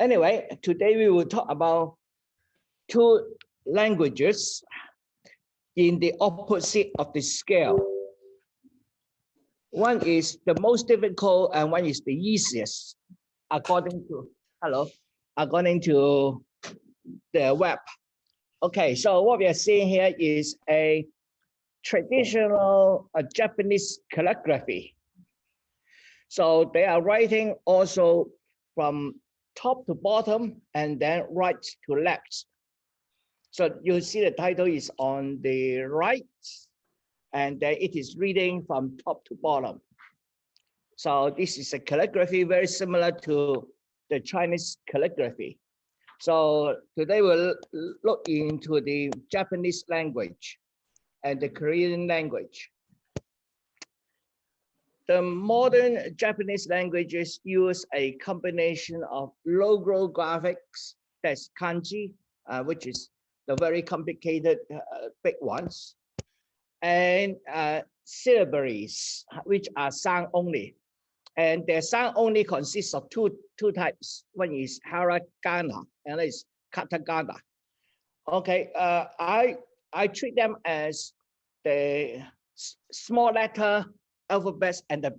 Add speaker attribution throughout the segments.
Speaker 1: Anyway, today we will talk about two languages in the opposite of the scale. One is the most difficult and one is the easiest, according to the web. Okay, so what we are seeing here is a traditional Japanese calligraphy. So they are writing also from top to bottom and then right to left. So you see the title is on the right and then it is reading from top to bottom. So this is a calligraphy very similar to the Chinese calligraphy. So today we'll look into the Japanese language and the Korean language. The modern Japanese languages use a combination of logographics, that's kanji, which is the very complicated big ones, and syllabaries, which are sound only. And the sound only consists of two types. One is hiragana and one is katakana. Okay, I treat them as the small letter alphabets and the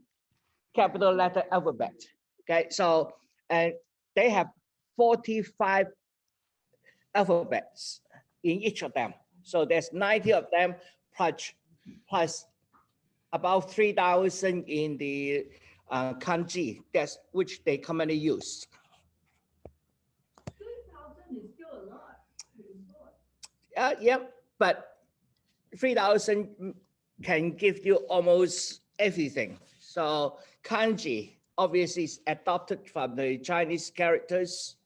Speaker 1: capital letter alphabet. Okay, so and they have 45 alphabets in each of them. So there's 90 of them plus about 3,000 in the kanji, that's which they commonly use.
Speaker 2: 3,000 is still a lot.
Speaker 1: Yeah, but 3,000 can give you almost everything. So kanji obviously is adopted from the Chinese characters.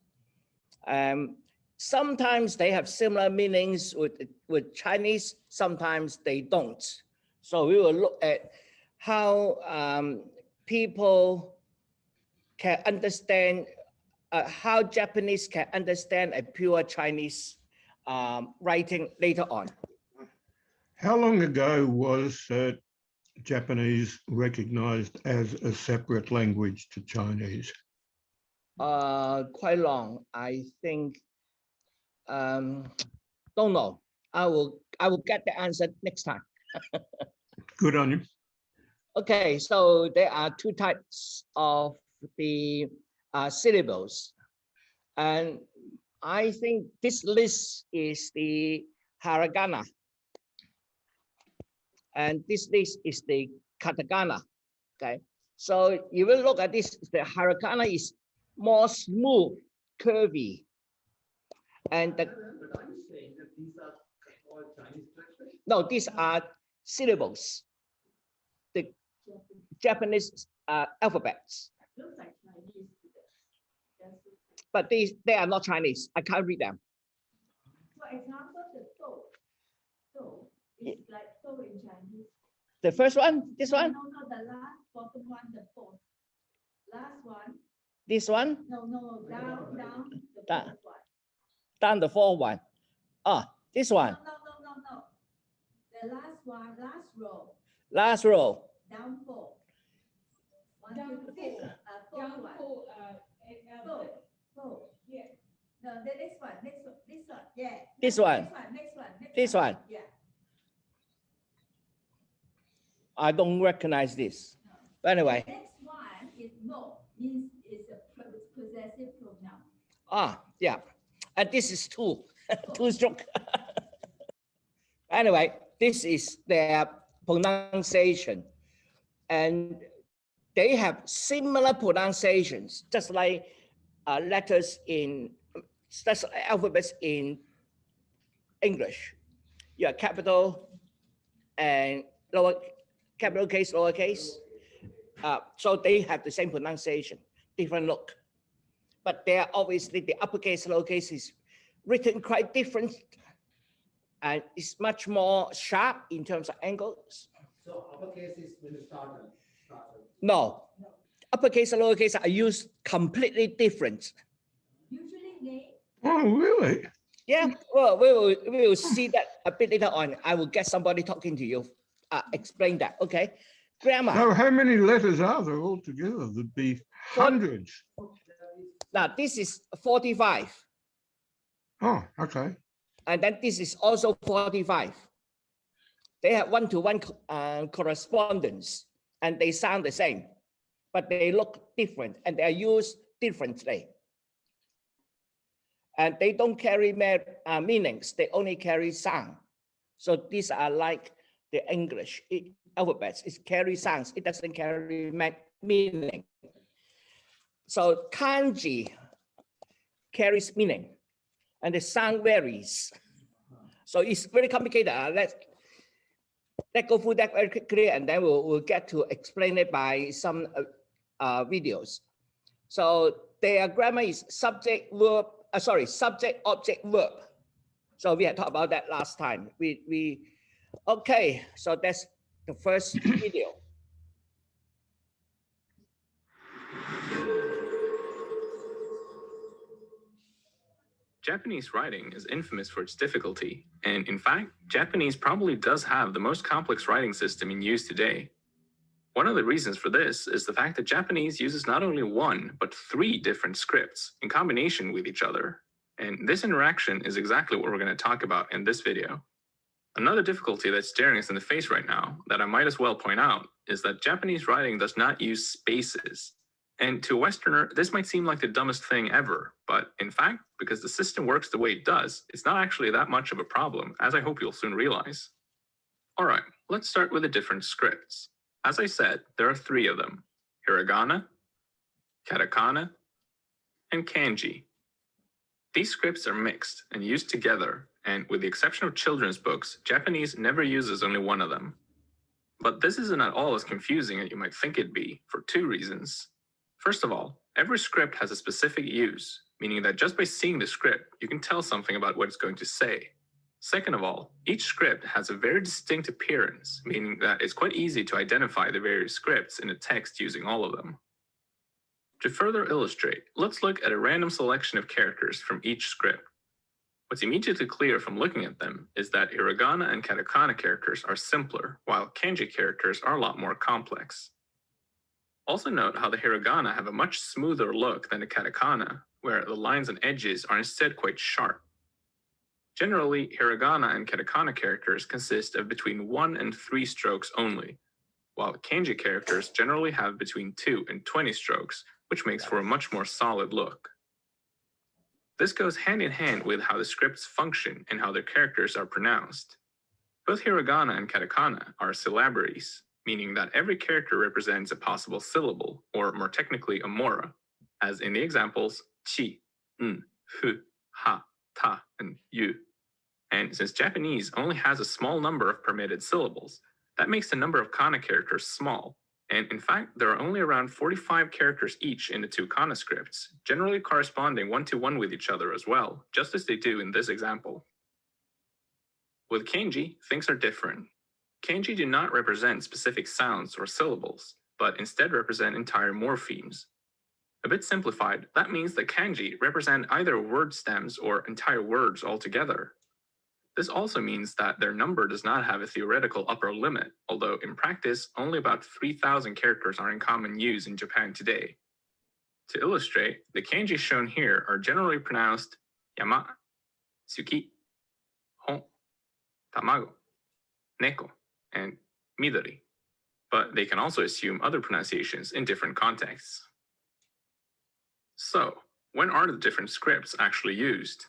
Speaker 1: Sometimes they have similar meanings with Chinese, sometimes they don't. So we will look at how people can understand, how Japanese can understand a pure Chinese writing later on.
Speaker 3: How long ago was Japanese recognized as a separate language to Chinese?
Speaker 1: Quite long. I think, don't know. I will get the answer next time.
Speaker 3: Good on you.
Speaker 1: Okay, so there are two types of the syllables. And I think this list is the hiragana. And this list is the katakana. Okay, so you will look at this, the hiragana is more smooth, curvy. And the, no, these are syllables. The Japanese alphabets.
Speaker 2: Looks like Chinese.
Speaker 1: But they are not Chinese. I can't read them.
Speaker 2: For example, the do is like do in Chinese.
Speaker 1: The first one, this one?
Speaker 2: No, the last bottom one, the fourth. Last one.
Speaker 1: This one?
Speaker 2: No, down the
Speaker 1: Down.
Speaker 2: fourth one.
Speaker 1: Down the fourth one. Ah, this one.
Speaker 2: No. The last one, last row.
Speaker 1: Last row.
Speaker 2: Down four.
Speaker 4: Down
Speaker 2: This,
Speaker 4: four.
Speaker 2: fourth
Speaker 4: Down
Speaker 2: one.
Speaker 4: four,
Speaker 2: Four.
Speaker 4: yeah.
Speaker 2: No, the next one, yeah.
Speaker 1: This one.
Speaker 2: Next one.
Speaker 1: This one.
Speaker 2: Yeah.
Speaker 1: I don't recognize this. But anyway.
Speaker 2: The next one is no, means it's a possessive pronoun.
Speaker 1: Ah, yeah. And this is two stroke. Anyway, this is their pronunciation. And they have similar pronunciations, just like letters in, just like alphabets in English. Yeah, capital and capital case, lowercase. So they have the same pronunciation, different look. But they are obviously the uppercase, lowercase is written quite different. And it's much more sharp in terms of angles.
Speaker 5: So uppercase is when you start.
Speaker 1: No, uppercase and lowercase are used completely different.
Speaker 2: Usually they.
Speaker 3: Oh, really?
Speaker 1: Yeah, well, we will see that a bit later on. I will get somebody talking to you, explain that. Okay, grammar.
Speaker 3: So how many letters are there altogether? There'd be hundreds.
Speaker 1: Now this is 45.
Speaker 3: Oh, okay.
Speaker 1: And then this is also 45. They have one-to-one correspondence and they sound the same, but they look different and they are used differently. And they don't carry meanings, they only carry sound. So these are like the English alphabets, it carries sounds, it doesn't carry meaning. So kanji carries meaning and the sound varies. So it's very complicated. Let's go through that very quickly and then we'll get to explain it by some videos. So their grammar is subject, verb, subject, object, verb. So we had talked about that last time. Okay, so that's the first video.
Speaker 6: Japanese writing is infamous for its difficulty, and in fact, Japanese probably does have the most complex writing system in use today. One of the reasons for this is the fact that Japanese uses not only one, but 3 different scripts in combination with each other. And this interaction is exactly what we're going to talk about in this video. Another difficulty that's staring us in the face right now that I might as well point out is that Japanese writing does not use spaces. And to a Westerner, this might seem like the dumbest thing ever, but in fact, because the system works the way it does, it's not actually that much of a problem, as I hope you'll soon realize. All right, let's start with the different scripts. As I said, there are 3 of them: hiragana, katakana, and kanji. These scripts are mixed and used together, and with the exception of children's books, Japanese never uses only one of them. But this isn't at all as confusing as you might think it'd be, for 2 reasons. First of all, every script has a specific use, meaning that just by seeing the script, you can tell something about what it's going to say. Second of all, each script has a very distinct appearance, meaning that it's quite easy to identify the various scripts in a text using all of them. To further illustrate, let's look at a random selection of characters from each script. What's immediately clear from looking at them is that hiragana and katakana characters are simpler, while kanji characters are a lot more complex. Also note how the hiragana have a much smoother look than the katakana, where the lines and edges are instead quite sharp. Generally, hiragana and katakana characters consist of between 1 and 3 strokes only, while kanji characters generally have between 2 and 20 strokes, which makes for a much more solid look. This goes hand in hand with how the scripts function and how their characters are pronounced. Both hiragana and katakana are syllabaries, meaning that every character represents a possible syllable, or more technically a mora, as in the examples chi, n, fu, ha, ta, and yu. And since Japanese only has a small number of permitted syllables, that makes the number of kana characters small. And in fact, there are only around 45 characters each in the 2 kana scripts, generally corresponding one-to-one with each other as well, just as they do in this example. With kanji, things are different. Kanji do not represent specific sounds or syllables, but instead represent entire morphemes. A bit simplified, that means that kanji represent either word stems or entire words altogether. This also means that their number does not have a theoretical upper limit, although in practice, only about 3,000 characters are in common use in Japan today. To illustrate, the kanji shown here are generally pronounced yama, tsuki, hon, tamago, neko, and midori, but they can also assume other pronunciations in different contexts. So, when are the different scripts actually used?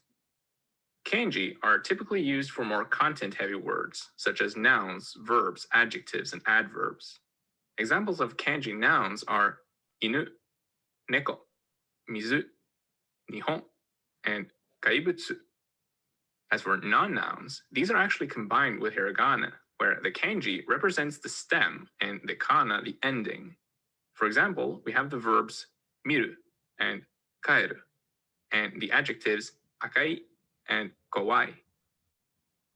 Speaker 6: Kanji are typically used for more content-heavy words, such as nouns, verbs, adjectives, and adverbs. Examples of kanji nouns are inu, neko, mizu, nihon, and kaibutsu. As for non-nouns, these are actually combined with hiragana, where the kanji represents the stem and the kana the ending. For example, we have the verbs miru and kaeru, and the adjectives akai and kowai.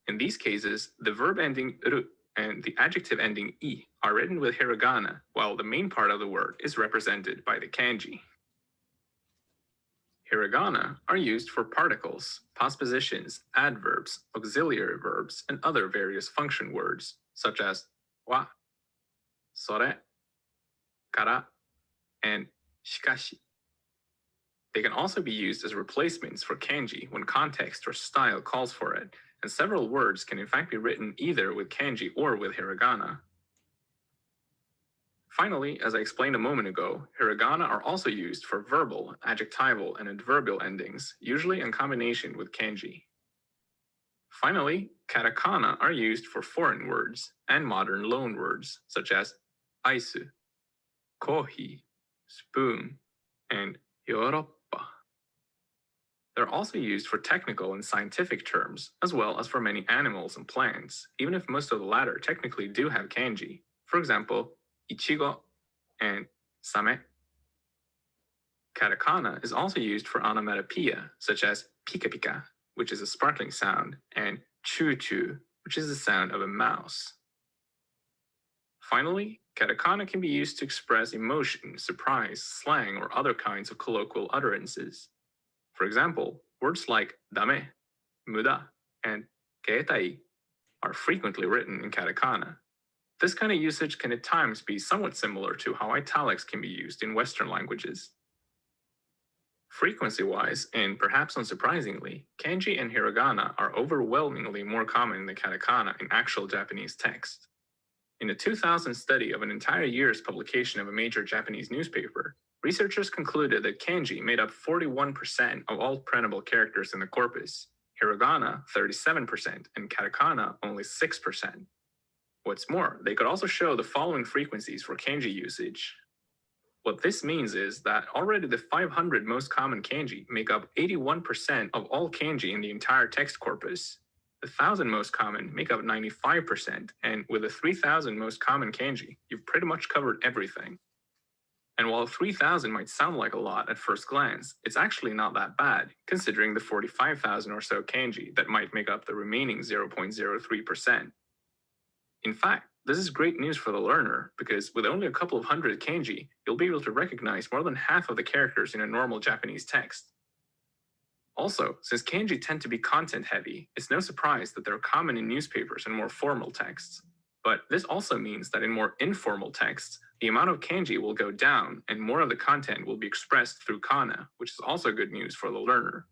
Speaker 6: In these cases, the verb ending ru and the adjective ending I are written with hiragana, while the main part of the word is represented by the kanji. Hiragana are used for particles, postpositions, adverbs, auxiliary verbs, and other various function words, such as wa, sore, kara, and shikashi. They can also be used as replacements for kanji when context or style calls for it, and several words can in fact be written either with kanji or with hiragana. Finally, as I explained a moment ago, hiragana are also used for verbal, adjectival, and adverbial endings, usually in combination with kanji. Finally, katakana are used for foreign words and modern loan words, such as aisu, kohi, spoon, and Yoroppa. They're also used for technical and scientific terms, as well as for many animals and plants, even if most of the latter technically do have kanji. For example, ichigo and same. Katakana is also used for onomatopoeia, such as pika pika, which is a sparkling sound, and choo choo, which is the sound of a mouse. Finally, katakana can be used to express emotion, surprise, slang, or other kinds of colloquial utterances. For example, words like dame, muda, and keetai are frequently written in katakana. This kind of usage can at times be somewhat similar to how italics can be used in Western languages. Frequency-wise, and perhaps unsurprisingly, kanji and hiragana are overwhelmingly more common than katakana in actual Japanese text. In a 2000 study of an entire year's publication of a major Japanese newspaper, researchers concluded that kanji made up 41% of all printable characters in the corpus, hiragana 37%, and katakana only 6%. What's more, they could also show the following frequencies for kanji usage. What this means is that already the 500 most common kanji make up 81% of all kanji in the entire text corpus. The 1,000 most common make up 95%, and with the 3,000 most common kanji, you've pretty much covered everything. And while 3,000 might sound like a lot at first glance, it's actually not that bad, considering the 45,000 or so kanji that might make up the remaining 0.03%. In fact, this is great news for the learner, because with only a couple of hundred kanji, you'll be able to recognize more than half of the characters in a normal Japanese text. Also, since kanji tend to be content-heavy, it's no surprise that they're common in newspapers and more formal texts. But this also means that in more informal texts, the amount of kanji will go down and more of the content will be expressed through kana, which is also good news for the learner.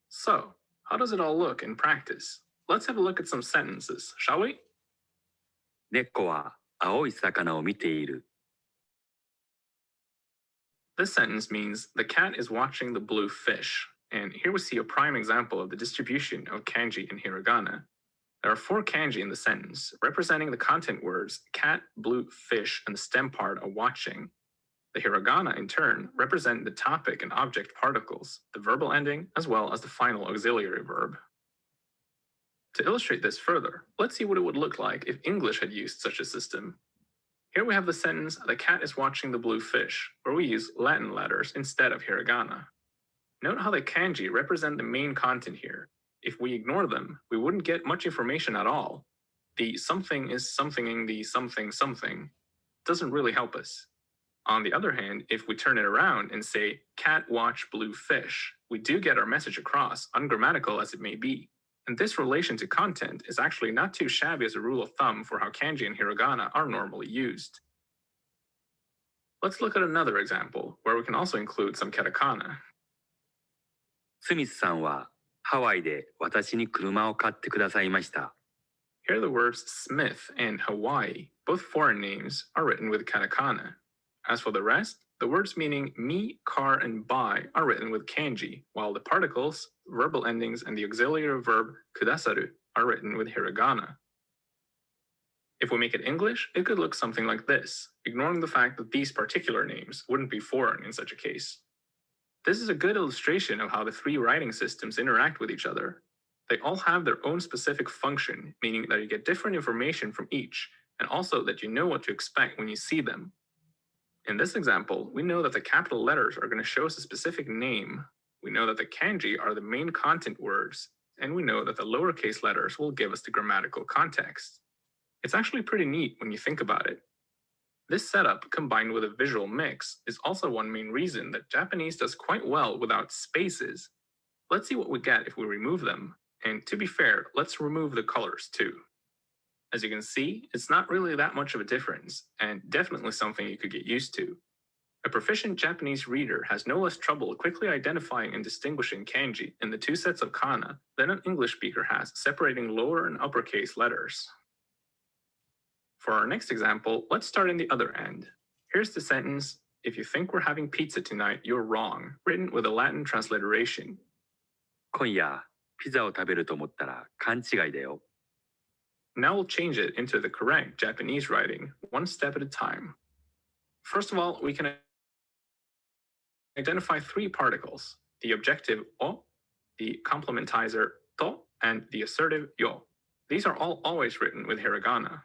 Speaker 6: So, how does it all look in practice? Let's have a look at some sentences, shall we?
Speaker 7: 猫は青い魚を見ている。
Speaker 6: This sentence means the cat is watching the blue fish, and here we see a prime example of the distribution of kanji in hiragana. There are 4 kanji in the sentence, representing the content words cat, blue, fish, and the stem part of watching. The hiragana, in turn, represent the topic and object particles, the verbal ending, as well as the final auxiliary verb. To illustrate this further, let's see what it would look like if English had used such a system. Here we have the sentence, the cat is watching the blue fish, where we use Latin letters instead of hiragana. Note how the kanji represent the main content here. If we ignore them, we wouldn't get much information at all. The something is somethinging the something something doesn't really help us. On the other hand, if we turn it around and say, cat watch blue fish, we do get our message across, ungrammatical as it may be. And this relation to content is actually not too shabby as a rule of thumb for how kanji and hiragana are normally used. Let's look at another example, where we can also include some katakana.
Speaker 7: スミスさんはハワイで私に車を買ってくださいました。
Speaker 6: Here the words Smith and Hawaii, both foreign names, are written with katakana. As for the rest, the words meaning me, car, and buy are written with kanji, while the particles, verbal endings, and the auxiliary verb kudasaru are written with hiragana. If we make it English, it could look something like this, ignoring the fact that these particular names wouldn't be foreign in such a case. This is a good illustration of how the 3 writing systems interact with each other. They all have their own specific function, meaning that you get different information from each, and also that you know what to expect when you see them. In this example, we know that the capital letters are going to show us a specific name. We know that the kanji are the main content words, and we know that the lowercase letters will give us the grammatical context. It's actually pretty neat when you think about it. This setup, combined with a visual mix, is also one main reason that Japanese does quite well without spaces. Let's see what we get if we remove them. And to be fair, let's remove the colors too. As you can see, it's not really that much of a difference, and definitely something you could get used to. A proficient Japanese reader has no less trouble quickly identifying and distinguishing kanji in the two sets of kana than an English speaker has separating lower and uppercase letters. For our next example, let's start in the other end. Here's the sentence, "If you think we're having pizza tonight, you're wrong," written with a Latin transliteration.
Speaker 7: 今夜ピザを食べると思ったら勘違いだよ。
Speaker 6: Now we'll change it into the correct Japanese writing, one step at a time. First of all, we can identify three particles, the objective o, the complementizer to, and the assertive yo. These are all always written with hiragana.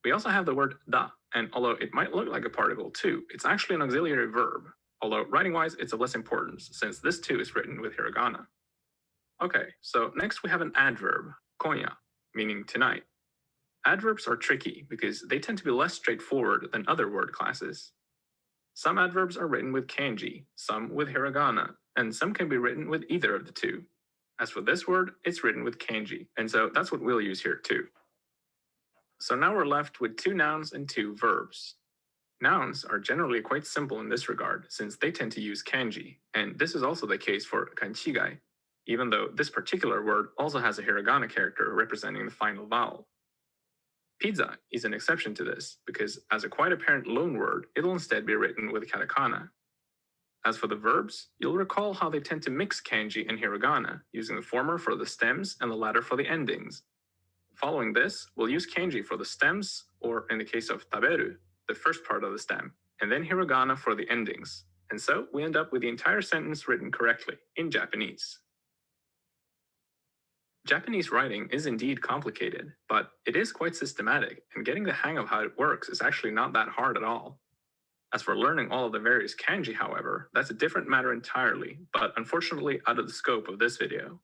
Speaker 6: We also have the word da, and although it might look like a particle too, it's actually an auxiliary verb, although writing-wise it's of less importance since this too is written with hiragana. Okay, so next we have an adverb, konya, meaning tonight. Adverbs are tricky because they tend to be less straightforward than other word classes. Some adverbs are written with kanji, some with hiragana, and some can be written with either of the two. As for this word, it's written with kanji, and so that's what we'll use here too. So now we're left with two nouns and two verbs. Nouns are generally quite simple in this regard since they tend to use kanji, and this is also the case for kanchigai, even though this particular word also has a hiragana character representing the final vowel. Pizza is an exception to this because as a quite apparent loan word, it'll instead be written with katakana. As for the verbs, you'll recall how they tend to mix kanji and hiragana, using the former for the stems and the latter for the endings. Following this, we'll use kanji for the stems, or in the case of taberu, the first part of the stem, and then hiragana for the endings. And so we end up with the entire sentence written correctly in Japanese. Japanese writing is indeed complicated, but it is quite systematic, and getting the hang of how it works is actually not that hard at all. As for learning all of the various kanji, however, that's a different matter entirely, but unfortunately out of the scope of this video.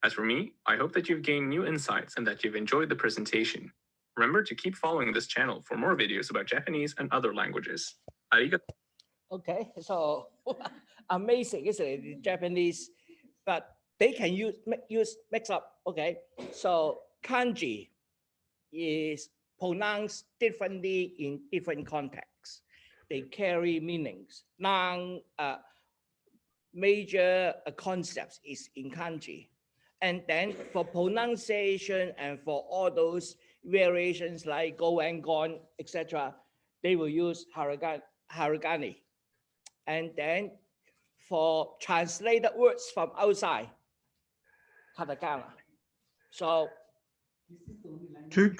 Speaker 6: As for me, I hope that you've gained new insights and that you've enjoyed the presentation. Remember to keep following this channel for more videos about Japanese and other languages. Arigato.
Speaker 1: Okay, so amazing, isn't it? The Japanese, but they can use mix up. Okay, so kanji is pronounced differently in different contexts. They carry meanings. Major concepts is in kanji. And then for pronunciation and for all those variations like go and gone, etc., they will use hiragana. And then for translated words from outside, katakana. So
Speaker 5: This is the only language.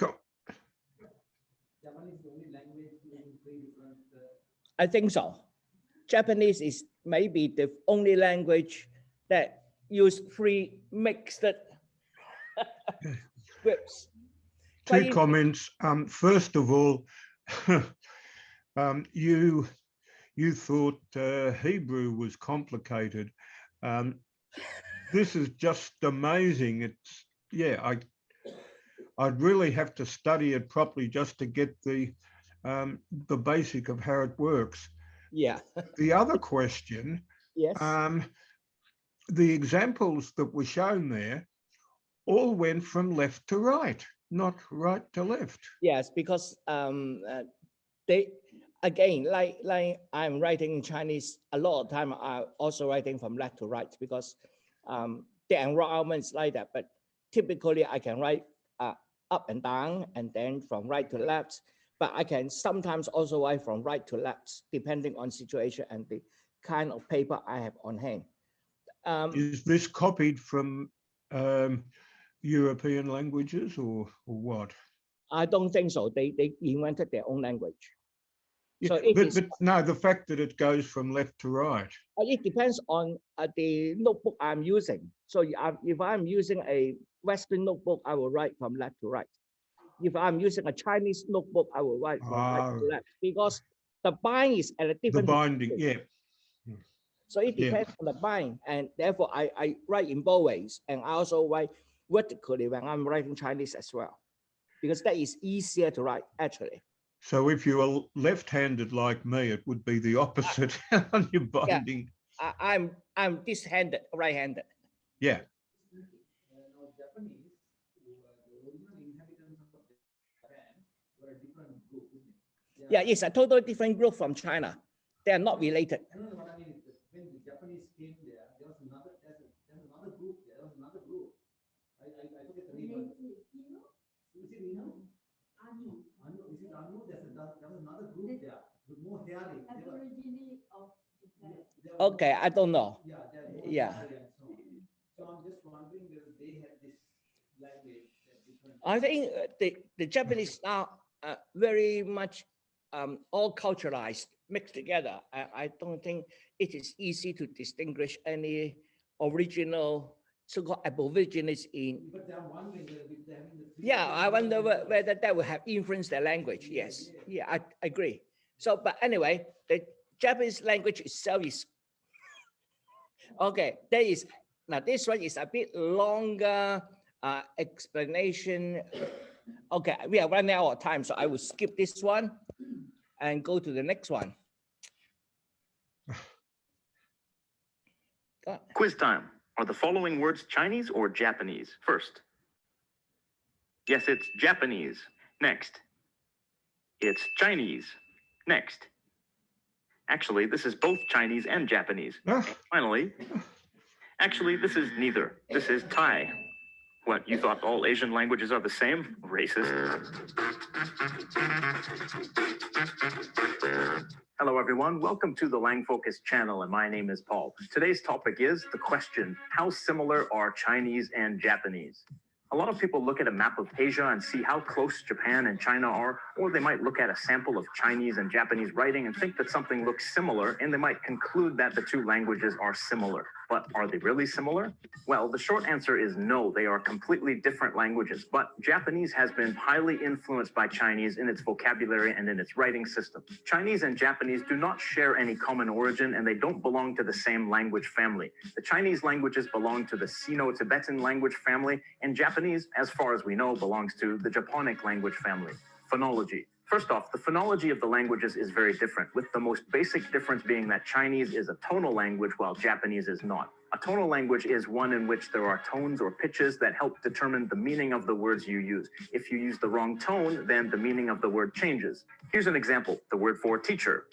Speaker 5: Japanese is the only language using three different.
Speaker 1: I think so. Japanese is maybe the only language that use three mixed scripts.
Speaker 3: Two comments. First of all, you thought Hebrew was complicated. This is just amazing. It's I'd really have to study it properly just to get the basic of how it works.
Speaker 1: Yeah.
Speaker 3: The other question,
Speaker 1: Yes.
Speaker 3: the examples that were shown there all went from left to right, not right to left.
Speaker 1: Yes, because they again, like I'm writing in Chinese a lot of time. I'm also writing from left to right because the environment is like that. But typically, I can write up and down, and then from right to left. But I can sometimes also write from right to left, depending on situation and the kind of paper I have on hand.
Speaker 3: Is this copied from European languages or what?
Speaker 1: I don't think so. They invented their own language.
Speaker 3: Yeah,
Speaker 1: So it is,
Speaker 3: but no, the fact that it goes from left to right.
Speaker 1: it depends on the notebook I'm using. So if I'm using a Western notebook, I will write from left to right. If I'm using a Chinese notebook, I will write from right to left because the bind is at a different.
Speaker 3: The binding, yeah.
Speaker 1: So it depends on the bind, and therefore I write in both ways, and I also write vertically when I'm writing Chinese as well, because that is easier to write actually.
Speaker 3: So if you were left-handed like me, it would be the opposite on your binding.
Speaker 1: I'm this-handed, right-handed.
Speaker 3: Yeah.
Speaker 5: Now Japanese, the original inhabitants of Japan were a different group, isn't it?
Speaker 1: Yeah, it's a totally different group from China. They are not related.
Speaker 5: No, what I mean is that when the Japanese came there, there was another, there's another group there. There was another group. I forget the name. Is it Nino? Anu, is it Anu? There was another group there with more hairy.
Speaker 2: Aborigine of Japan.
Speaker 1: Okay, I don't know.
Speaker 5: Yeah, they're more
Speaker 1: Yeah.
Speaker 5: hairy and so on. So I'm just wondering whether they had this language that different.
Speaker 1: I think the Japanese are very much all culturalized, mixed together. I don't think it is easy to distinguish any original so-called aborigines in.
Speaker 5: But I'm wondering whether with them in the three.
Speaker 1: Yeah, I wonder whether that will have influenced their language. Yes, yeah, I agree. So, but anyway, the Japanese language itself is okay. There is now this one is a bit longer explanation. Okay, we are running out of time, so I will skip this one and go to the next one.
Speaker 6: Quiz time. Are the following words Chinese or Japanese? First. Yes, it's Japanese. Next. It's Chinese. Next. Actually, this is both Chinese and Japanese.
Speaker 3: Ah,
Speaker 6: Finally, actually, this is neither. This is Thai. What, you thought all Asian languages are the same? Racist. Hello, everyone. Welcome to the Lang Focus channel, and my name is Paul. Today's topic is the question, how similar are Chinese and Japanese? A lot of people look at a map of Asia and see how close Japan and China are, or they might look at a sample of Chinese and Japanese writing and think that something looks similar, and they might conclude that the two languages are similar. But are they really similar? Well, the short answer is no, they are completely different languages, but Japanese has been highly influenced by Chinese in its vocabulary and in its writing system. Chinese and Japanese do not share any common origin, and they don't belong to the same language family. The Chinese languages belong to the Sino-Tibetan language family, and Japanese, as far as we know, belongs to the Japonic language family. Phonology. First off, the phonology of the languages is very different, with the most basic difference being that Chinese is a tonal language while Japanese is not. A tonal language is one in which there are tones or pitches that help determine the meaning of the words you use. If you use the wrong tone, then the meaning of the word changes. Here's an example. The word for teacher,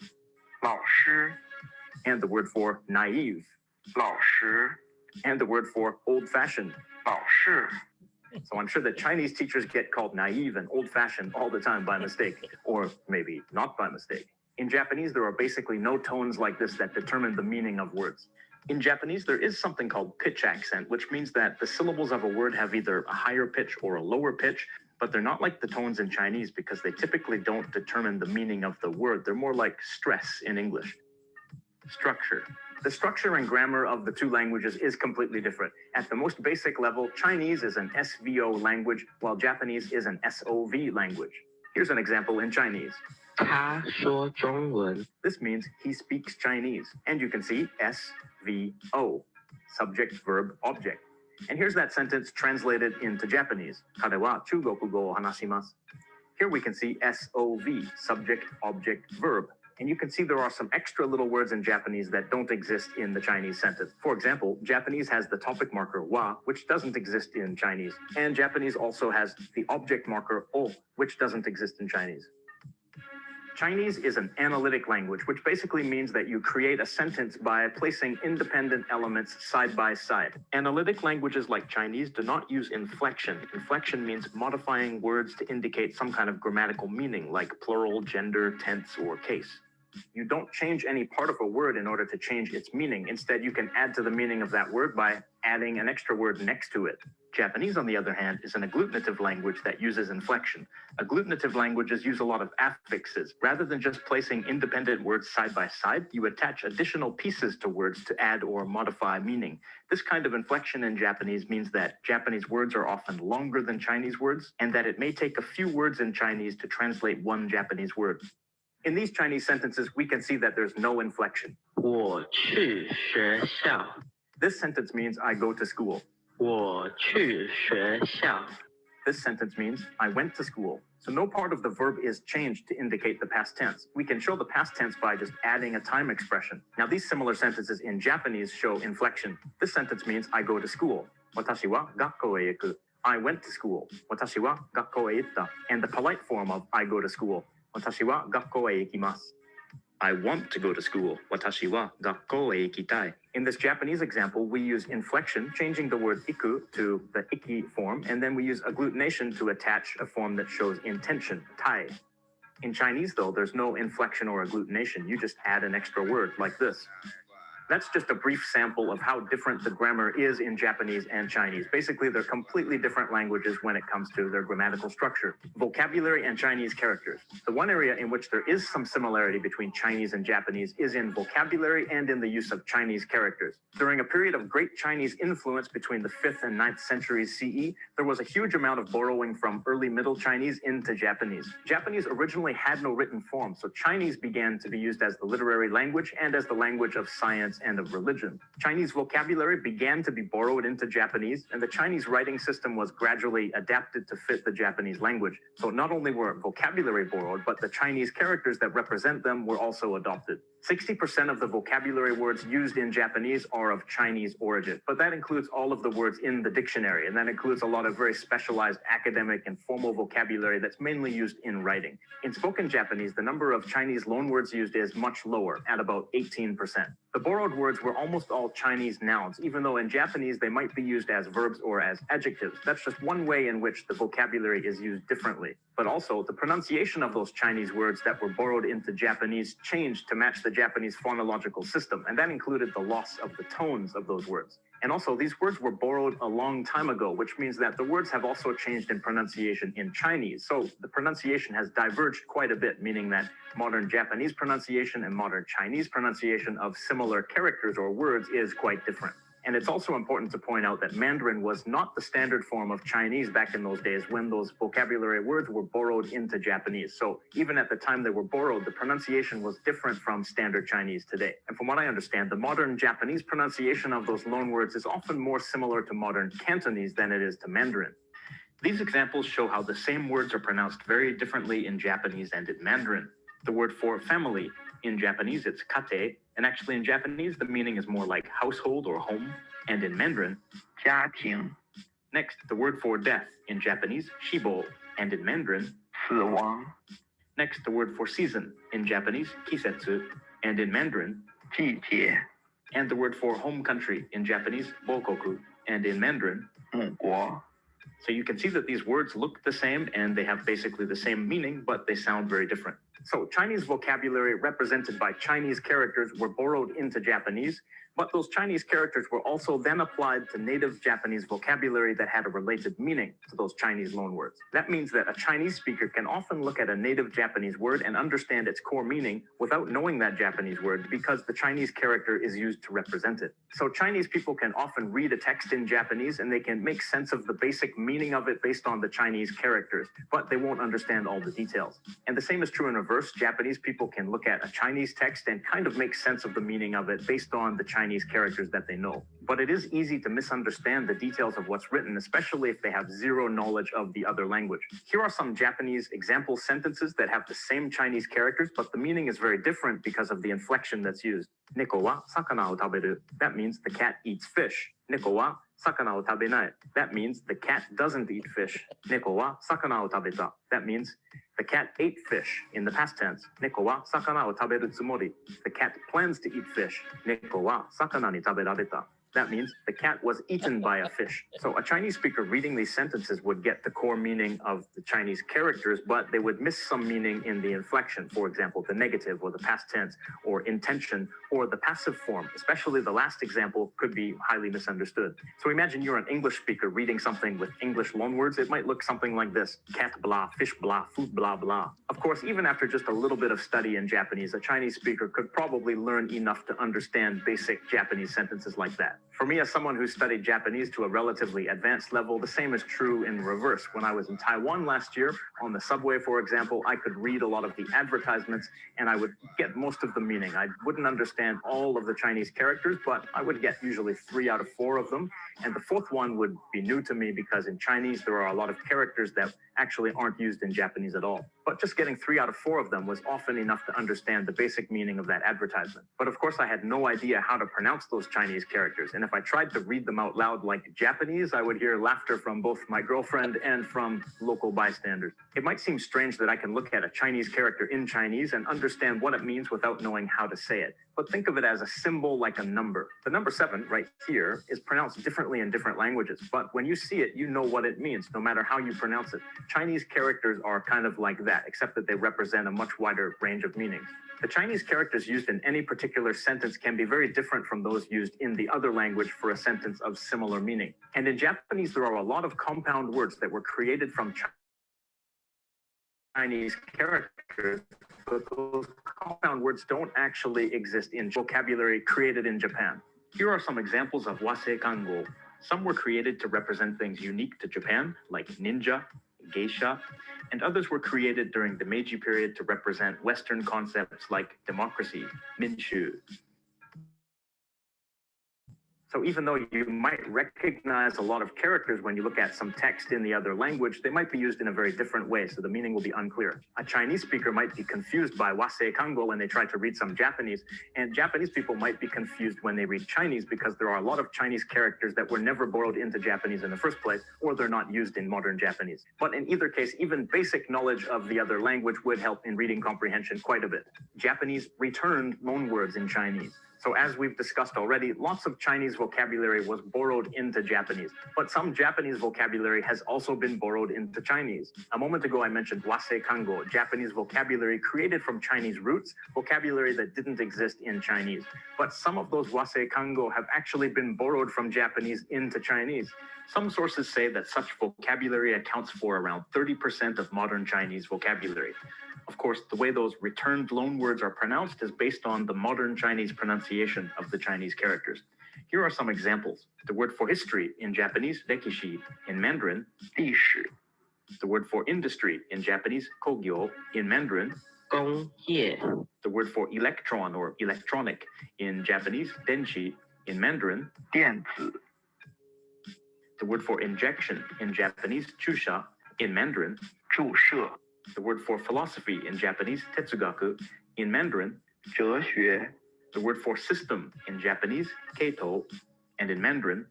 Speaker 6: 老师, and the word for naive, 老师, and the word for old-fashioned, 老师. So I'm sure that Chinese teachers get called naive and old-fashioned all the time by mistake, or maybe not by mistake. In Japanese, there are basically no tones like this that determine the meaning of words. In Japanese, there is something called pitch accent, which means that the syllables of a word have either a higher pitch or a lower pitch, but they're not like the tones in Chinese because they typically don't determine the meaning of the word. They're more like stress in English. Structure. The structure and grammar of the two languages is completely different. At the most basic level, Chinese is an SVO language, while Japanese is an SOV language. Here's an example in Chinese.
Speaker 8: 他说中文。
Speaker 6: This means he speaks Chinese. And you can see SVO, subject, verb, object. And here's that sentence translated into Japanese. 彼は中国語を話します. Here we can see SOV, subject, object, verb. And you can see there are some extra little words in Japanese that don't exist in the Chinese sentence. For example, Japanese has the topic marker wa, which doesn't exist in Chinese. And Japanese also has the object marker o, which doesn't exist in Chinese. Chinese is an analytic language, which basically means that you create a sentence by placing independent elements side by side. Analytic languages like Chinese do not use inflection. Inflection means modifying words to indicate some kind of grammatical meaning, like plural, gender, tense, or case. You don't change any part of a word in order to change its meaning. Instead, you can add to the meaning of that word by adding an extra word next to it. Japanese, on the other hand, is an agglutinative language that uses inflection. Agglutinative languages use a lot of affixes. Rather than just placing independent words side by side, you attach additional pieces to words to add or modify meaning. This kind of inflection in Japanese means that Japanese words are often longer than Chinese words, and that it may take a few words in Chinese to translate one Japanese word. In these Chinese sentences, we can see that there's no inflection.
Speaker 8: 我去学校。
Speaker 6: This sentence means I go to school.
Speaker 8: 我去学校。
Speaker 6: This sentence means I went to school. So no part of the verb is changed to indicate the past tense. We can show the past tense by just adding a time expression. Now these similar sentences in Japanese show inflection. This sentence means I go to school. 私は学校へ行く. I went to school. 私は学校へ行った. And the polite form of I go to school. 私は学校へ行きます.
Speaker 7: I want to go to school. 私は学校へ行きたい.
Speaker 6: In this Japanese example, we use inflection, changing the word iku to the iki form, and then we use agglutination to attach a form that shows intention, tai. In Chinese, though, there's no inflection or agglutination. You just add an extra word like this. That's just a brief sample of how different the grammar is in Japanese and Chinese. Basically, they're completely different languages when it comes to their grammatical structure. Vocabulary and Chinese characters. The one area in which there is some similarity between Chinese and Japanese is in vocabulary and in the use of Chinese characters. During a period of great Chinese influence between the 5th and 9th centuries CE, there was a huge amount of borrowing from early Middle Chinese into Japanese. Japanese originally had no written form, so Chinese began to be used as the literary language and as the language of science and of religion. Chinese vocabulary began to be borrowed into Japanese, and the Chinese writing system was gradually adapted to fit the Japanese language. So not only were vocabulary borrowed, but the Chinese characters that represent them were also adopted. 60% of the vocabulary words used in Japanese are of Chinese origin, but that includes all of the words in the dictionary, and that includes a lot of very specialized academic and formal vocabulary that's mainly used in writing. In spoken Japanese, the number of Chinese loanwords used is much lower, at about 18%. The borrowed words were almost all Chinese nouns, even though in Japanese they might be used as verbs or as adjectives. That's just one way in which the vocabulary is used differently. But also, the pronunciation of those Chinese words that were borrowed into Japanese changed to match the Japanese phonological system, and that included the loss of the tones of those words. And also, these words were borrowed a long time ago, which means that the words have also changed in pronunciation in Chinese. So the pronunciation has diverged quite a bit, meaning that modern Japanese pronunciation and modern Chinese pronunciation of similar characters or words is quite different. And it's also important to point out that Mandarin was not the standard form of Chinese back in those days when those vocabulary words were borrowed into Japanese. So even at the time they were borrowed, the pronunciation was different from standard Chinese today. And from what I understand, the modern Japanese pronunciation of those loanwords is often more similar to modern Cantonese than it is to Mandarin. These examples show how the same words are pronounced very differently in Japanese and in Mandarin. The word for family, in Japanese it's kate, and actually in Japanese the meaning is more like household or home, and in Mandarin,
Speaker 8: 家庭
Speaker 6: Next, the word for death, in Japanese, shibo, and in Mandarin,
Speaker 8: 死亡
Speaker 6: Next, the word for season, in Japanese, kisetsu, and in Mandarin,
Speaker 8: 季节
Speaker 6: and the word for home country, in Japanese, bokoku, and in Mandarin.
Speaker 8: 母国
Speaker 6: So you can see that these words look the same and they have basically the same meaning, but they sound very different. So Chinese vocabulary represented by Chinese characters were borrowed into Japanese, but those Chinese characters were also then applied to native Japanese vocabulary that had a related meaning to those Chinese loanwords. That means that a Chinese speaker can often look at a native Japanese word and understand its core meaning without knowing that Japanese word because the Chinese character is used to represent it. So Chinese people can often read a text in Japanese and they can make sense of the basic meaning of it based on the Chinese characters, but they won't understand all the details. And the same is true in reverse. Japanese people can look at a Chinese text and kind of make sense of the meaning of it based on the Chinese characters that they know. But it is easy to misunderstand the details of what's written, especially if they have zero knowledge of the other language. Here are some Japanese example sentences that have the same Chinese characters, but the meaning is very different because of the inflection that's used. Neko wa sakana o taberu. That means the cat eats fish. Neko wa sakana o tabenai. That means the cat doesn't eat fish. Neko wa sakana o tabeta. That means the cat ate fish in the past tense. Neko wa sakana o taberu tsumori. The cat plans to eat fish. Neko wa sakana ni taberabeta. That means the cat was eaten by a fish. So a Chinese speaker reading these sentences would get the core meaning of the Chinese characters, but they would miss some meaning in the inflection. For example, the negative or the past tense or intention or the passive form. Especially the last example could be highly misunderstood. So imagine you're an English speaker reading something with English loanwords. It might look something like this: cat blah, fish blah, food blah blah. Of course, even after just a little bit of study in Japanese, a Chinese speaker could probably learn enough to understand basic Japanese sentences like that. For me, as someone who studied Japanese to a relatively advanced level, the same is true in reverse. When I was in Taiwan last year, on the subway, for example, I could read a lot of the advertisements and I would get most of the meaning. I wouldn't understand all of the Chinese characters, but I would get usually 3 out of 4 of them. And the fourth one would be new to me because in Chinese, there are a lot of characters that actually aren't used in Japanese at all. But just getting 3 out of 4 of them was often enough to understand the basic meaning of that advertisement. But of course, I had no idea how to pronounce those Chinese characters. characters. And if I tried to read them out loud like Japanese, I would hear laughter from both my girlfriend and from local bystanders. It might seem strange that I can look at a Chinese character in Chinese and understand what it means without knowing how to say it. But think of it as a symbol like a number. The number 7 right here is pronounced differently in different languages, but when you see it, you know what it means, no matter how you pronounce it. Chinese characters are kind of like that, except that they represent a much wider range of meanings. The Chinese characters used in any particular sentence can be very different from those used in the other language for a sentence of similar meaning. And in Japanese, there are a lot of compound words that were created from Chinese characters, but those compound words don't actually exist in vocabulary created in Japan. Here are some examples of Wasei Kango. Some were created to represent things unique to Japan, like ninja, geisha, and others were created during the Meiji period to represent Western concepts like democracy, minshu. So even though you might recognize a lot of characters when you look at some text in the other language, they might be used in a very different way, so the meaning will be unclear. A Chinese speaker might be confused by Wasei Kango when they try to read some Japanese, and Japanese people might be confused when they read Chinese because there are a lot of Chinese characters that were never borrowed into Japanese in the first place, or they're not used in modern Japanese. But in either case, even basic knowledge of the other language would help in reading comprehension quite a bit. Japanese returned loanwords in Chinese. So as we've discussed already, lots of Chinese vocabulary was borrowed into Japanese, but some Japanese vocabulary has also been borrowed into Chinese. A moment ago, I mentioned Wasei Kango, Japanese vocabulary created from Chinese roots, vocabulary that didn't exist in Chinese. But some of those Wasei Kango have actually been borrowed from Japanese into Chinese. Some sources say that such vocabulary accounts for around 30% of modern Chinese vocabulary. Of course, the way those returned loanwords are pronounced is based on the modern Chinese pronunciation of the Chinese characters. Here are some examples. The word for history in Japanese, rekishi, in Mandarin,
Speaker 8: 历史
Speaker 6: the word for industry in Japanese, kogyo, in Mandarin,
Speaker 8: 工业
Speaker 6: the word for electron or electronic in Japanese, denshi, in Mandarin,
Speaker 8: 电子
Speaker 6: the word for injection in Japanese, chusha, in Mandarin,
Speaker 8: 注射
Speaker 6: the word for philosophy in Japanese, tetsugaku, in Mandarin,
Speaker 8: 哲学
Speaker 6: the word for system in Japanese, keito, and in Mandarin.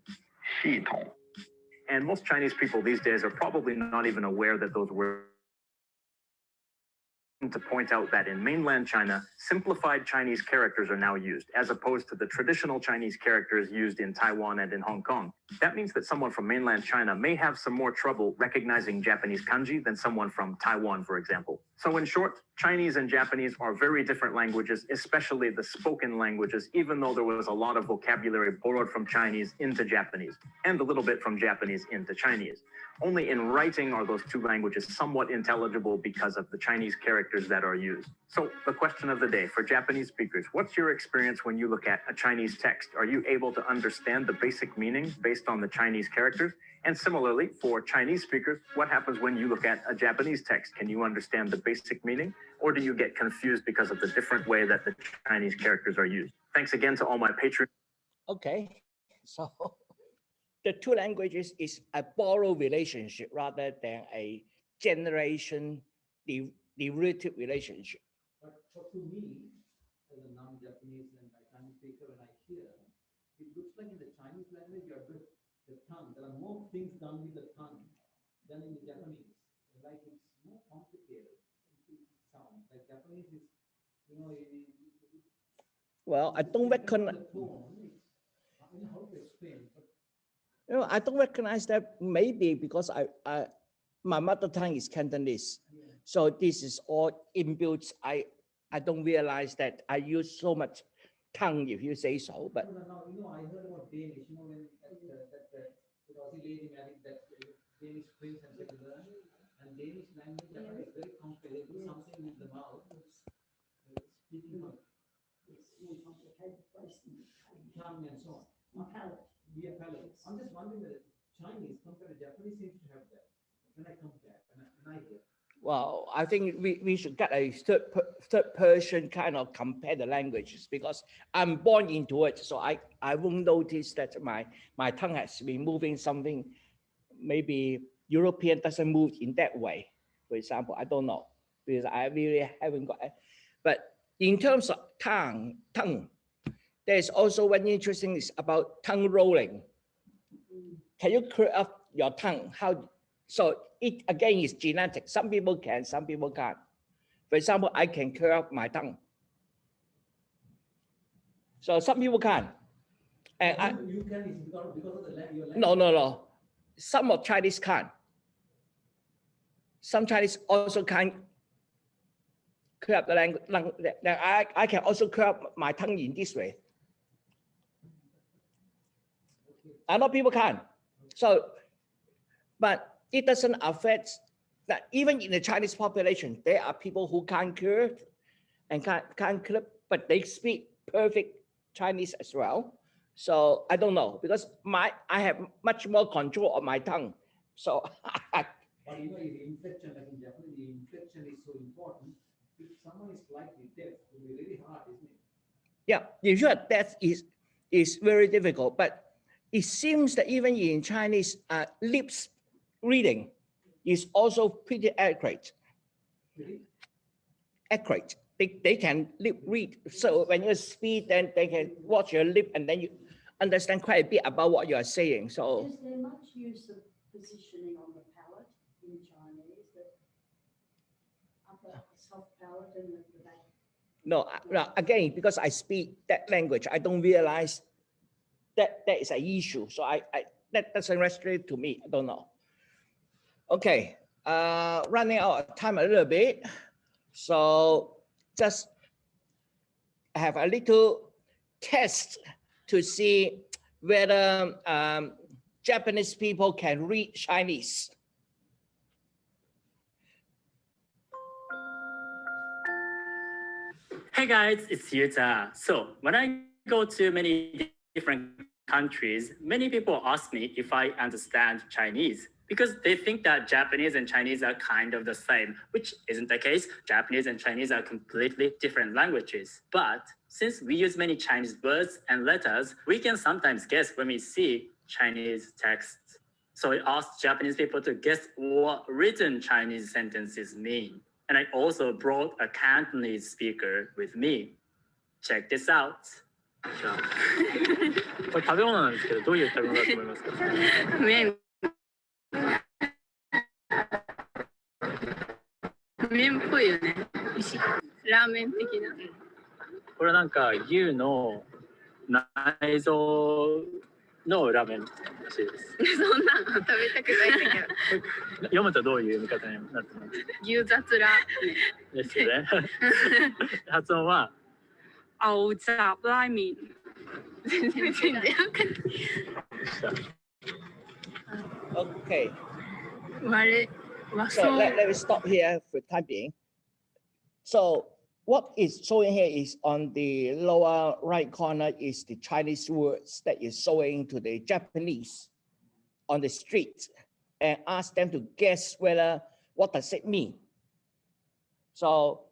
Speaker 8: 系统
Speaker 6: And most Chinese people these days are probably not even aware that those words. To point out that in mainland China, simplified Chinese characters are now used, as opposed to the traditional Chinese characters used in Taiwan and in Hong Kong. That means that someone from mainland China may have some more trouble recognizing Japanese kanji than someone from Taiwan, for example. So in short, Chinese and Japanese are very different languages, especially the spoken languages, even though there was a lot of vocabulary borrowed from Chinese into Japanese, and a little bit from Japanese into Chinese. Only in writing are those two languages somewhat intelligible because of the Chinese characters that are used. So the question of the day for Japanese speakers, what's your experience when you look at a Chinese text? Are you able to understand the basic meaning based on the Chinese characters? And similarly, for Chinese speakers, what happens when you look at a Japanese text? Can you understand the basic meaning? Or do you get confused because of the different way that the Chinese characters are used? Thanks again to all my patrons.
Speaker 1: Okay, so the two languages is a borrowed relationship rather than a generation derivative relationship.
Speaker 5: But to me, as a non-Japanese and a Chinese speaker, when I hear, it looks like in the Chinese language, you are good the tongue. There are more things done with the tongue than in the Japanese. Like it's more complicated. It sounds like Japanese is, you know,
Speaker 1: Well, I don't recognize.
Speaker 5: the tone. I don't know how to explain, but
Speaker 1: I don't recognize that, maybe because my mother tongue is Cantonese. So this is all inbuilt. I don't realize that I use so much tongue, if you say so, but
Speaker 5: now, you know, I heard about Danish, you know, when that Aussie lady married that Danish prince and said, and Danish language is very complicated. They do something with the mouth. Speaking of
Speaker 2: It's more complicated, basically.
Speaker 5: tongue and so on. Yeah, palate. I'm just wondering that Chinese compared to Japanese seems to have that. When I compare, and I hear.
Speaker 1: well, I think we should get a third person kind of compare the languages, because I'm born into it, so I won't notice that my tongue has been moving something. Maybe European doesn't move in that way, for example. I don't know, because I really haven't got it. But in terms of tongue, there's also one interesting is about tongue rolling. Can you curl up your tongue? How? So it again is genetic. Some people can, some people can't. For example, I can curl up my tongue. So some people can't. And I,
Speaker 5: You can is because of the your language.
Speaker 1: no. Some of Chinese can't. Some Chinese also can't curl up the language. I can also curl up my tongue in this way. A lot of people can. So, but it doesn't affect that even in the Chinese population, there are people who can't curl and can't curl, but they speak perfect Chinese as well. So I don't know because I have much more control of my tongue. So
Speaker 5: But you know, the inflection, like in Japanese, the inflection is so important. If someone is slightly deaf, it will be really hard, isn't it?
Speaker 1: yeah, if you are deaf is very difficult. But it seems that even in Chinese, lips reading is also pretty accurate.
Speaker 5: Really?
Speaker 1: Accurate. They can lip read. So when you speak, then they can watch your lip and then you understand quite a bit about what you are saying. So
Speaker 4: Is there much use of positioning on the palate in Chinese? The upper soft palate and the back?
Speaker 1: no, again, because I speak that language, I don't realize that is an issue. So that doesn't resonate to me. I don't know. Okay, running out of time a little bit. So just have a little test to see whether Japanese people can read Chinese.
Speaker 9: Hey guys, it's Yuta. So when I go to many different countries, many people ask me if I understand Chinese because they think that Japanese and Chinese are kind of the same, which isn't the case. Japanese and Chinese are completely different languages. But since we use many Chinese words and letters, we can sometimes guess when we see Chinese texts. So I asked Japanese people to guess what written Chinese sentences mean. And I also brought a Cantonese speaker with me. Check this out.
Speaker 6: じゃあこれ食べ物なんですけど、どういう食べ物だと思いますか？
Speaker 10: 麺っぽいよね。ラーメン的な。
Speaker 6: これはなんか牛の内臓のラーメンらしいです。
Speaker 10: そんなの食べたくないんだけど。
Speaker 6: 読むとどういう読み方になってますか？
Speaker 10: 牛雑ラ
Speaker 6: ですよね。発音は
Speaker 10: 牛雜拉麵。全然分かんない。
Speaker 1: Okay,
Speaker 10: 和
Speaker 1: so
Speaker 10: 装。
Speaker 1: let me stop here for the time being. So what is showing here is on the lower right corner is the Chinese words that is showing to the Japanese on the street and ask them to guess whether what does it mean. So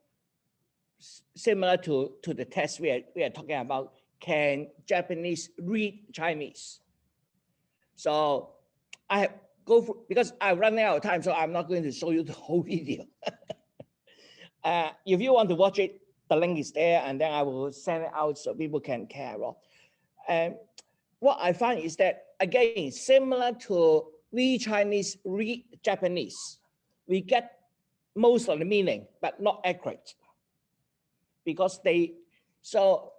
Speaker 1: similar to the test we are talking about, can Japanese read Chinese? So I have go for, because I'm running out of time, so I'm not going to show you the whole video. If you want to watch it, the link is there, and then I will send it out so people can carry on. And what I find is that, again, similar to we Chinese read Japanese, we get most of the meaning, but not accurate. Because they, so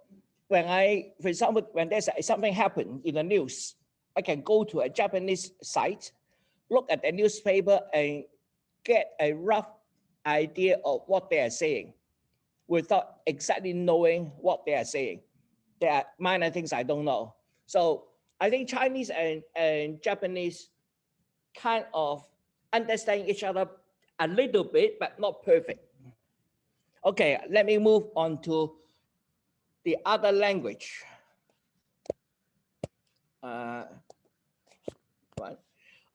Speaker 1: when I, for example, when there's something happen in the news, I can go to a Japanese site, look at the newspaper and get a rough idea of what they are saying without exactly knowing what they are saying. There are minor things I don't know. So I think Chinese and Japanese kind of understand each other a little bit, but not perfect. Okay, let me move on to the other language.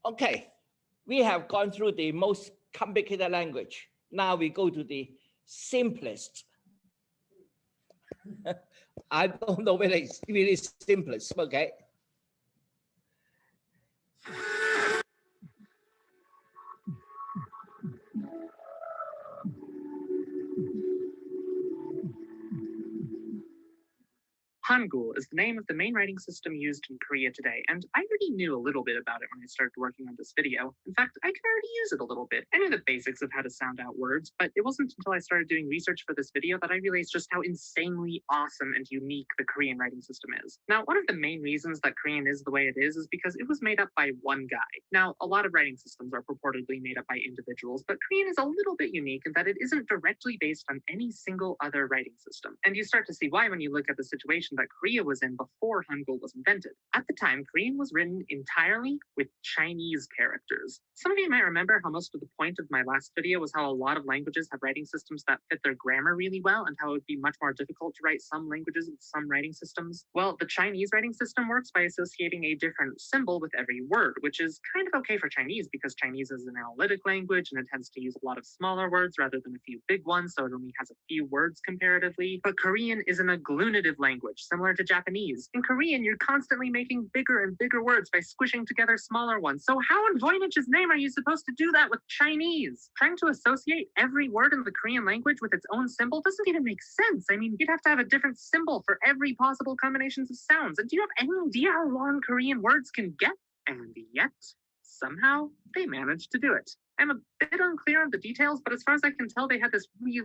Speaker 1: Okay, we have gone through the most complicated language. Now we go to the simplest. I don't know whether it's really simplest, okay?
Speaker 6: Hangul is the name of the main writing system used in Korea today, and I already knew a little bit about it when I started working on this video. In fact, I could already use it a little bit. I knew the basics of how to sound out words, but it wasn't until I started doing research for this video that I realized just how insanely awesome and unique the Korean writing system is. Now, one of the main reasons that Korean is the way it is because it was made up by one guy. Now, a lot of writing systems are purportedly made up by individuals, but Korean is a little bit unique in that it isn't directly based on any single other writing system. And you start to see why when you look at the situation that Korea was in before Hangul was invented. At the time, Korean was written entirely with Chinese characters. Some of you might remember how most of the point of my last video was how a lot of languages have writing systems that fit their grammar really well and how it would be much more difficult to write some languages with some writing systems. Well, the Chinese writing system works by associating a different symbol with every word, which is kind of okay for Chinese because Chinese is an analytic language and it tends to use a lot of smaller words rather than a few big ones, so it only has a few words comparatively. But Korean is an agglutinative language, similar to Japanese. In Korean, you're constantly making bigger and bigger words by squishing together smaller ones. So how in Voynich's name are you supposed to do that with Chinese? Trying to associate every word in the Korean language with its own symbol doesn't even make sense. I mean, you'd have to have a different symbol for every possible combinations of sounds. And do you have any idea how long Korean words can get? And yet, somehow, they managed to do it. I'm a bit unclear on the details, but as far as I can tell, they had this really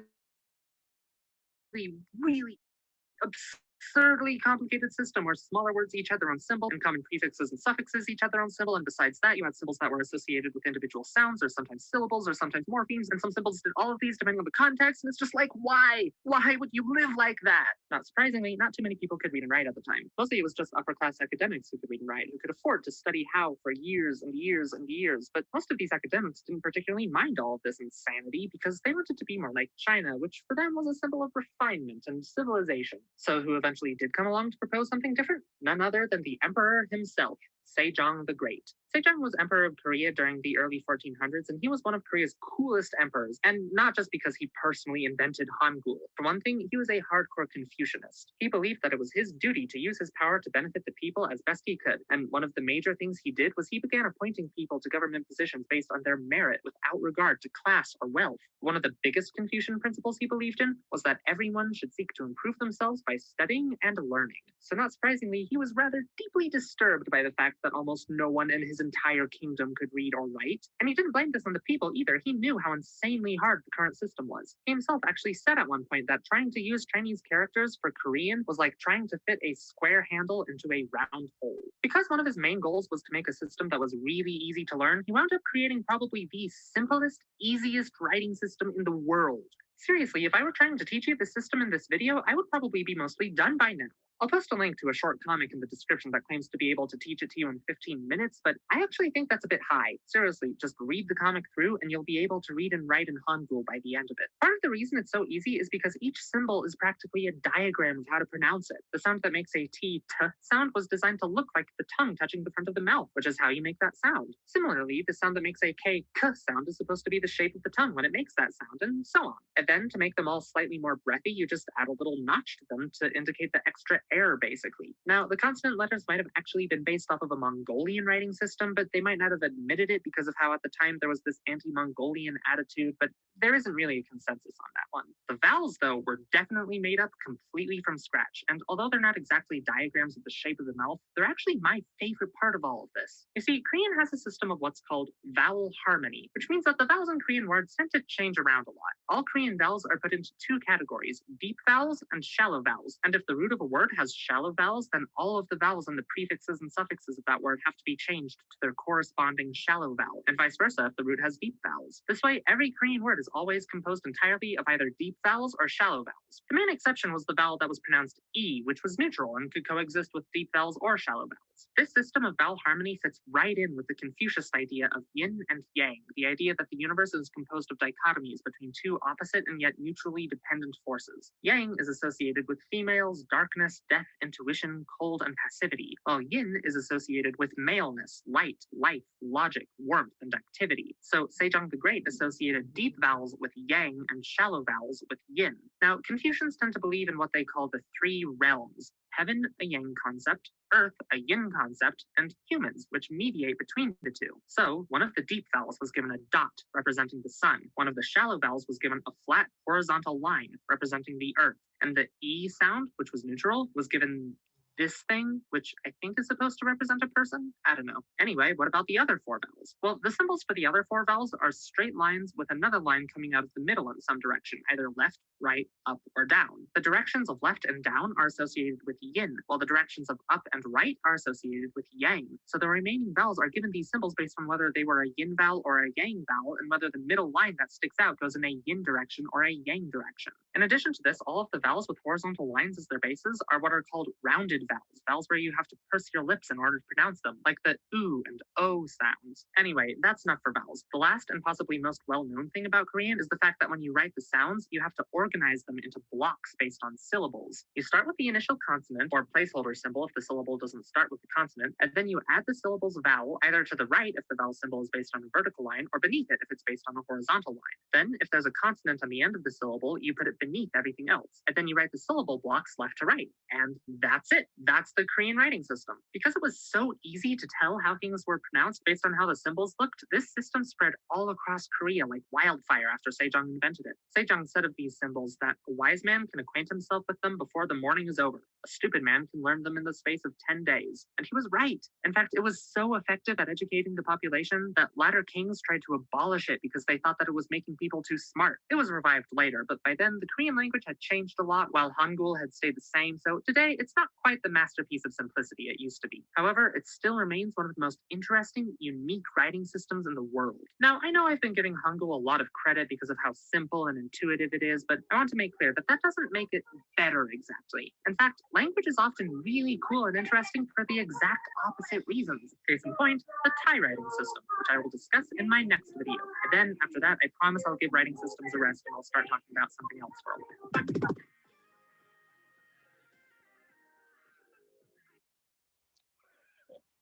Speaker 6: absurdly complicated system where smaller words each had their own symbol and common prefixes and suffixes each had their own symbol, and besides that you had symbols that were associated with individual sounds or sometimes syllables or sometimes morphemes, and some symbols did all of these depending on the context, and it's just like, why would you live like that? Not surprisingly, not too many people could read and write at the time. Mostly it was just upper class academics who could read and write, who could afford to study how for years and years and years, but most of these academics didn't particularly mind all of this insanity because they wanted to be more like China, which for them was a symbol of refinement and civilization. So who eventually did come along to propose something different? None other than the emperor himself, Sejong the Great. Sejong was emperor of Korea during the early 1400s, and he was one of Korea's coolest emperors, and not just because he personally invented Hangul. For one thing, he was a hardcore Confucianist. He believed that it was his duty to use his power to benefit the people as best he could, and one of the major things he did was he began appointing people to government positions based on their merit without regard to class or wealth. One of the biggest Confucian principles he believed in was that everyone should seek to improve themselves by studying and learning. So not surprisingly, he was rather deeply disturbed by the fact that almost no one in his entire kingdom could read or write. And he didn't blame this on the people either. He knew how insanely hard the current system was. He himself actually said at one point that trying to use Chinese characters for Korean was like trying to fit a square handle into a round hole. Because one of his main goals was to make a system that was really easy to learn, he wound up creating probably the simplest, easiest writing system in the world. Seriously, if I were trying to teach you the system in this video, I would probably be mostly done by now. I'll post a link to a short comic in the description that claims to be able to teach it to you in 15 minutes, but I actually think that's a bit high. Seriously, just read the comic through and you'll be able to read and write in Hangul by the end of it. Part of the reason it's so easy is because each symbol is practically a diagram of how to pronounce it. The sound that makes a T sound was designed to look like the tongue touching the front of the mouth, which is how you make that sound. Similarly, the sound that makes a K sound is supposed to be the shape of the tongue when it makes that sound, and so on. And then to make them all slightly more breathy, you just add a little notch to them to indicate the extra air, basically. Now, the consonant letters might have actually been based off of a Mongolian writing system, but they might not have admitted it because of how at the time there was this anti-Mongolian attitude, but there isn't really a consensus on that one. The vowels, though, were definitely made up completely from scratch, and although they're not exactly diagrams of the shape of the mouth, they're actually my favorite part of all of this. You see, Korean has a system of what's called vowel harmony, which means that the vowels in Korean words tend to change around a lot. All Korean vowels are put into two categories, deep vowels and shallow vowels, and if the root of a word has shallow vowels, then all of the vowels and the prefixes and suffixes of that word have to be changed to their corresponding shallow vowel, and vice versa if the root has deep vowels. This way, every Korean word is always composed entirely of either deep vowels or shallow vowels. The main exception was the vowel that was pronounced E, which was neutral and could coexist with deep vowels or shallow vowels. This system of vowel harmony fits right in with the Confucius idea of yin and yang, the idea that the universe is composed of dichotomies between two opposite and yet mutually dependent forces. Yang is associated with females, darkness, death, intuition, cold, and passivity, while yin is associated with maleness, light, life, logic, warmth, and activity. So Sejong the Great associated deep vowels with yang and shallow vowels with yin. Now, Confucians tend to believe in what they call the three realms:
Speaker 11: heaven a yang concept, earth a yin concept, and humans, which mediate between the two. So one of the deep vowels was given a dot representing the sun. One of the shallow vowels was given a flat horizontal line representing the earth. And the E sound, which was neutral, was given this thing, which I think is supposed to represent a person? I don't know. Anyway, what about the other 4 vowels? Well, the symbols for the other 4 vowels are straight lines with another line coming out of the middle in some direction, either left, right, up, or down. The directions of left and down are associated with yin, while the directions of up and right are associated with yang. So the remaining vowels are given these symbols based on whether they were a yin vowel or a yang vowel, and whether the middle line that sticks out goes in a yin direction or a yang direction. In addition to this, all of the vowels with horizontal lines as their bases are what are called rounded vowels, vowels where you have to purse your lips in order to pronounce them, like the oo and o sounds. Anyway, that's enough for vowels. The last and possibly most well-known thing about Korean is the fact that when you write the sounds, you have to organize them into blocks based on syllables. You start with the initial consonant or placeholder symbol if the syllable doesn't start with the consonant, and then you add the syllable's vowel either to the right if the vowel symbol is based on a vertical line, or beneath it if it's based on a horizontal line. Then, if there's a consonant on the end of the syllable, you put it beneath everything else, and then you write the syllable blocks left to right. And that's it. That's the Korean writing system. Because it was so easy to tell how things were pronounced based on how the symbols looked, this system spread all across Korea like wildfire after Sejong invented it. Sejong said of these symbols that a wise man can acquaint himself with them before the morning is over. A stupid man can learn them in the space of 10 days. And he was right. In fact, it was so effective at educating the population that latter kings tried to abolish it because they thought that it was making people too smart. It was revived later, but by then the Korean language had changed a lot while Hangul had stayed the same, so today it's not quite the masterpiece of simplicity it used to be. However, it still remains one of the most interesting, unique writing systems in the world. Now, I know I've been giving Hangul a lot of credit because of how simple and intuitive it is, but I want to make clear that that doesn't make it better exactly. In fact, language is often really cool and interesting for the exact opposite reasons. Case in point, the Thai writing system, which I will discuss in my next video. And then, after that, I promise I'll give writing systems a rest and I'll start talking about something else for a while.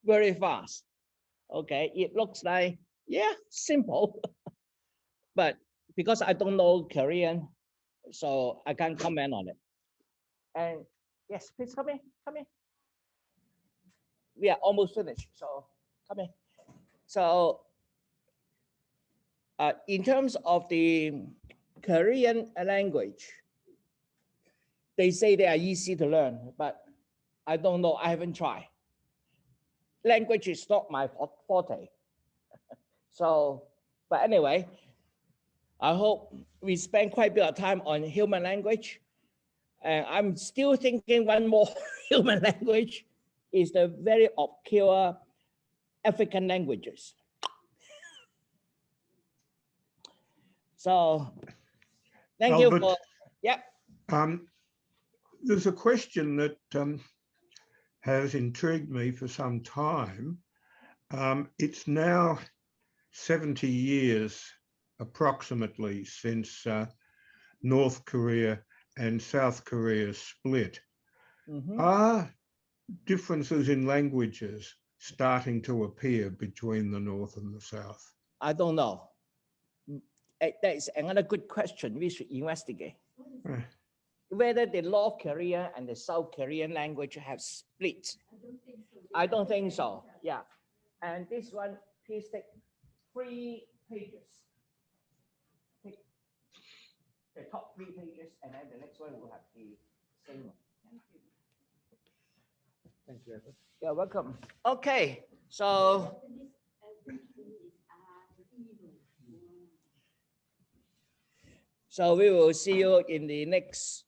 Speaker 1: Very fast. Okay, it looks like, yeah, simple. But because I don't know Korean, so I can't comment on it. And yes, please come in, come in. We are almost finished, so come in. So in terms of the Korean language, they say they are easy to learn, but I don't know, I haven't tried. Language is not my forte. So, but anyway, I hope we spend quite a bit of time on human language. And I'm still thinking one more human language is the very obscure African languages. So, thank you for, yeah.
Speaker 3: There's a question that has intrigued me for some time. It's now 70 years approximately since North Korea and South Korea split. Are differences in languages starting to appear between the North and the South?
Speaker 1: I don't know. That is another good question we should investigate. Whether the North Korean and the South Korean language have split. I don't think so. Yeah. And this one, please take 3 pages. Take the top 3 pages, and then the next one will have the same one. Thank you. You're welcome. Okay, so we will see you in the next